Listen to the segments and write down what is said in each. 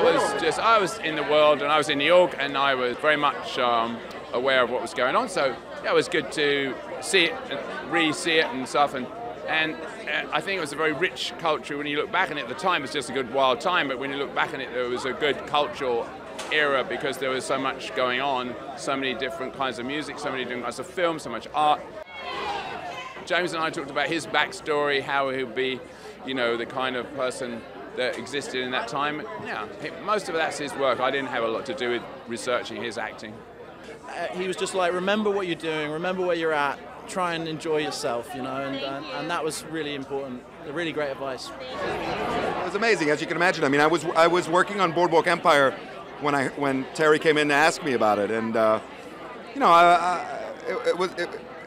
I was in the world, and I was in New York, and I was very much aware of what was going on. So yeah, it was good to see it, and re-see it and stuff. And I think it was a very rich culture when you look back on it. At the time, it was just a good wild time, but when you look back on it, there was a good cultural era because there was so much going on, so many different kinds of music, so many different kinds of film, so much art. James and I talked about his backstory, how he would be, you know, the kind of person that existed in that time. Yeah, most of that's his work. I didn't have a lot to do with researching his acting. He was just like, remember what you're doing, remember where you're at, try and enjoy yourself, you know, and that was really important. Really great advice. It was amazing, as you can imagine. I mean, I was working on Boardwalk Empire when Terry came in to ask me about it, and you know,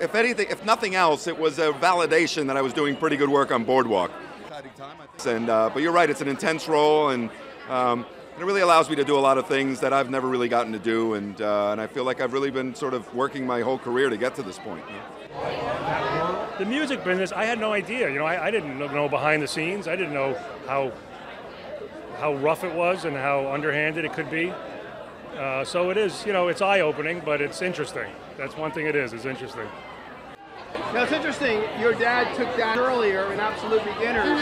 if anything, if nothing else, it was a validation that I was doing pretty good work on Boardwalk. And but you're right, it's an intense role, and it really allows me to do a lot of things that I've never really gotten to do, and I feel like I've really been sort of working my whole career to get to this point. The music business, I had no idea. You know, I didn't know behind the scenes. I didn't know how rough it was and how underhanded it could be. So it is, you know, it's eye-opening, but it's interesting. That's one thing it is. It's interesting. Now it's interesting, your dad took that earlier in Absolute Beginners.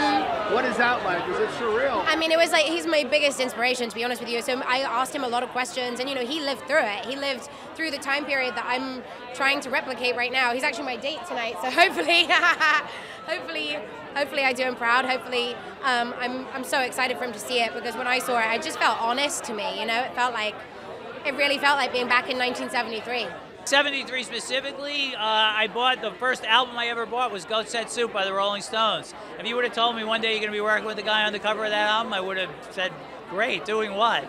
What is that like? Is it surreal? I mean, it was like, he's my biggest inspiration, to be honest with you. So I asked him a lot of questions, and you know, he lived through it. He lived through the time period that I'm trying to replicate right now. He's actually my date tonight, so hopefully, hopefully I do him proud. Hopefully, I'm so excited for him to see it, because when I saw it, it just felt honest to me, you know? It really felt like being back in 1973. 73 specifically, I bought the first album I ever bought was Goat Set Soup by the Rolling Stones. If you would have told me one day you're going to be working with the guy on the cover of that album, I would have said, great, doing what?